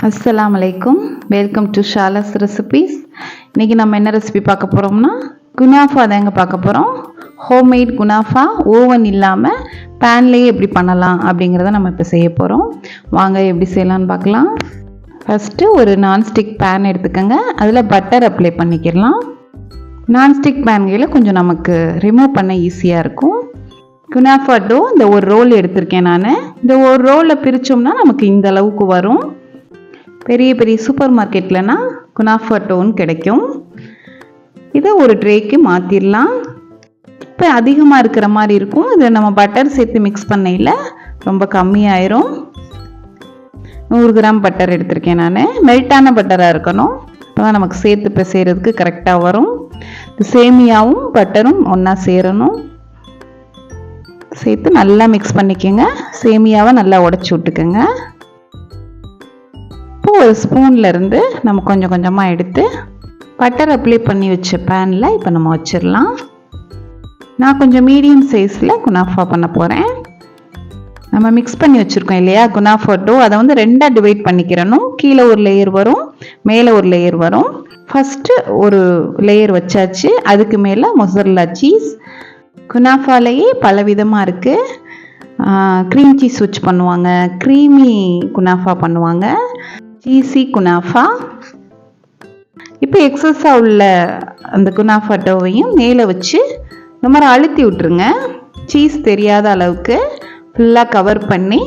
அஸ்ஸலாமு அலைக்கும். Welcome to Shala's recipes. இன்றைக்கி நம்ம என்ன ரெசிபி பார்க்க போகிறோம்னா குனாஃபா தாங்க பார்க்க போகிறோம். ஹோம்மேட் குனாஃபா ஓவன் இல்லாமல் பேன்லேயே எப்படி பண்ணலாம் அப்படிங்கிறத நம்ம இப்போ செய்ய போகிறோம். வாங்க எப்படி செய்யலான்னு பார்க்கலாம். ஃபஸ்ட்டு ஒரு நான்ஸ்டிக் பேன் எடுத்துக்கோங்க. அதில் பட்டர் அப்ளை பண்ணிக்கிடலாம். நான்ஸ்டிக் பேன்களில் கொஞ்சம் நமக்கு ரிமூவ் பண்ண ஈஸியாக இருக்கும். குனாஃபா டோ இந்த ஒரு ரோல் எடுத்திருக்கேன் நான். இந்த ஒரு ரோலில் பிரித்தோம்னா நமக்கு இந்த அளவுக்கு வரும். பெரிய பெரிய சூப்பர் மார்க்கெட்லனா குனாஃபா டோன் கிடைக்கும். இதை ஒரு ட்ரேக்கு மாற்றிடலாம். இப்போ அதிகமாக இருக்கிற மாதிரி இருக்கும். இதை நம்ம பட்டர் சேர்த்து மிக்ஸ் பண்ணையில் ரொம்ப கம்மியாயிரும். 100 கிராம் பட்டர் எடுத்திருக்கேன் நான். மெல்ட்டான பட்டராக இருக்கணும். இப்போ தான் நமக்கு சேர்த்து இப்போ செய்கிறதுக்கு கரெக்டாக வரும். சேமியாவும் பட்டரும் ஒன்றா சேரணும். சேர்த்து நல்லா மிக்ஸ் பண்ணிக்கோங்க. சேமியாவை நல்லா உடச்சி விட்டுக்கோங்க. இப்போ ஒரு ஸ்பூன்லேருந்து நம்ம கொஞ்சம் கொஞ்சமாக எடுத்து பட்டர் அப்ளை பண்ணி வச்ச பேனில் இப்போ நம்ம வச்சிடலாம். நான் கொஞ்சம் மீடியம் சைஸில் குனாஃபா பண்ண போகிறேன். நம்ம மிக்ஸ் பண்ணி வச்சுருக்கோம் இல்லையா குனாஃபா டோ, அதை வந்து ரெண்டாக டிவைட் பண்ணிக்கிறணும். கீழே ஒரு லேயர் வரும், மேலே ஒரு லேயர் வரும். ஃபஸ்ட்டு ஒரு லேயர் வச்சாச்சு. அதுக்கு மேலே மொசரல்லா சீஸ். குனாஃபாலேயே பல விதமாக இருக்குது. க்ரீம் சீஸ் வச்சு பண்ணுவாங்க, க்ரீமி குனாஃபா பண்ணுவாங்க, சீசி குனாஃபா. இப்போ எக்ஸஸாக உள்ள அந்த குனாஃபா டோவையும் மேலே வச்சு இந்த மாதிரி அழுத்தி விட்டுருங்க. சீஸ் தெரியாத அளவுக்கு ஃபுல்லாக கவர் பண்ணி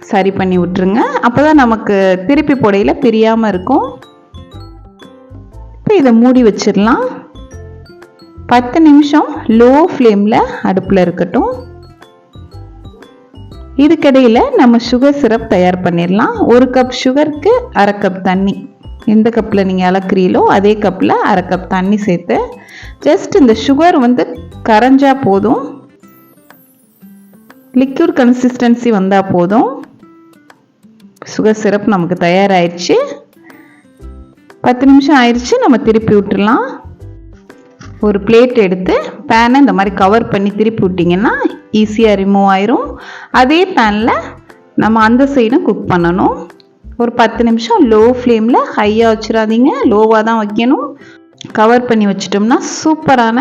சரி பண்ணி விட்டுருங்க. அப்போ தான் நமக்கு திருப்பி போடையில் பிரியாமல் இருக்கும். இப்போ இதை மூடி வச்சிடலாம். 10 நிமிஷம் லோ ஃப்ளேமில் அடுப்பில் இருக்கட்டும். இதுக்கிடையில் நம்ம சுகர் சிரப் தயார் பண்ணிடலாம். 1 கப் சுகருக்கு 1/2 கப் தண்ணி. எந்த கப்பில் நீங்கள் அளக்குறீங்களோ அதே கப்பில் 1/2 கப் தண்ணி சேர்த்து ஜஸ்ட் இந்த சுகர் வந்து கரைஞ்சா போதும். லிக்யூட் கன்சிஸ்டன்சி வந்தால் போதும். சுகர் சிரப் நமக்கு தயாராகிடுச்சு. 10 நிமிஷம் ஆயிடுச்சு. நம்ம திருப்பி விட்டுடலாம். ஒரு பிளேட் எடுத்து பேனை இந்த மாதிரி கவர் பண்ணி திருப்பி விட்டிங்கன்னா ஈஸியாக ரிமூவ் ஆயிரும். அதே பேனில் நம்ம அந்த சைடும் குக் பண்ணணும். ஒரு 10 நிமிஷம் லோ ஃப்ளேமில், ஹையாக வச்சிடாதீங்க, லோவாக தான் வைக்கணும். கவர் பண்ணி வச்சிட்டோம்னா சூப்பரான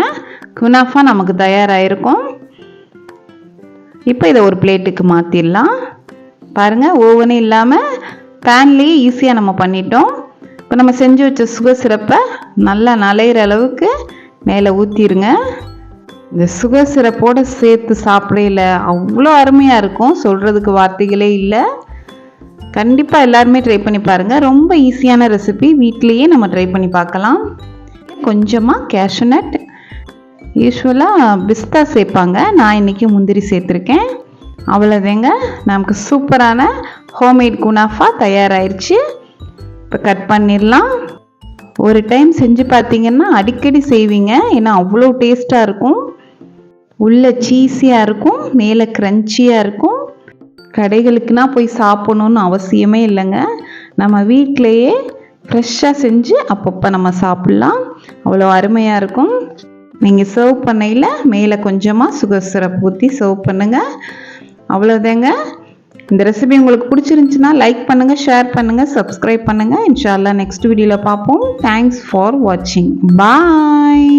குனாஃபா நமக்கு தயாராகிருக்கும். இப்போ இதை ஒரு பிளேட்டுக்கு மாற்றிடலாம். பாருங்கள், ஓவனே இல்லாமல் பேன்லேயே ஈஸியாக நம்ம பண்ணிட்டோம். இப்போ நம்ம செஞ்சு வச்ச சுகர் சிரப்பை நல்லா நலையிற அளவுக்கு மேலே ஊற்றிடுங்க. இந்த சுகர் சிரப்போடு சேர்த்து சாப்பிடையில அவ்வளோ அருமையாக இருக்கும், சொல்கிறதுக்கு வார்த்தைகளே இல்லை. கண்டிப்பாக எல்லாருமே ட்ரை பண்ணி பாருங்கள். ரொம்ப ஈஸியான ரெசிபி, வீட்லேயே நம்ம ட்ரை பண்ணி பார்க்கலாம். கொஞ்சமாக கேஷ்யூ நட், யூஸ்வலாக பிஸ்தா சேர்ப்பாங்க, நான் இன்றைக்கி முந்திரி சேர்த்துருக்கேன். அவ்வளோதாங்க, நமக்கு சூப்பரான ஹோம்மேட் குனாஃபா தயாராகிடுச்சு. இப்போ கட் பண்ணிடலாம். ஒரு டைம் செஞ்சு பார்த்தீங்கன்னா அடிக்கடி செய்வீங்க. ஏன்னா அவ்வளோ டேஸ்ட்டாக இருக்கும். உள்ள சீஸியாக இருக்கும், மேலே க்ரன்ச்சியாக இருக்கும். கடைகளுக்குனா போய் சாப்பிடணுன்னு அவசியமே இல்லைங்க. நம்ம வீட்டிலையே ஃப்ரெஷ்ஷாக செஞ்சு அப்பப்போ நம்ம சாப்பிட்லாம். அவ்வளோ அருமையாக இருக்கும். நீங்கள் சர்வ் பண்ணையில் மேலே கொஞ்சமாக சுகர் சிரப் ஊற்றி சர்வ் பண்ணுங்கள். அவ்வளோதாங்க. இந்த ரெசிபி உங்களுக்கு பிடிச்சிருந்துச்சுன்னா லைக் பண்ணுங்கள், ஷேர் பண்ணுங்கள், சப்ஸ்கிரைப் பண்ணுங்கள். இன்ஷா அல்லாஹ் நெக்ஸ்ட் வீடியோவில் பார்ப்போம். தேங்க்ஸ் ஃபார் வாட்சிங். பாய்.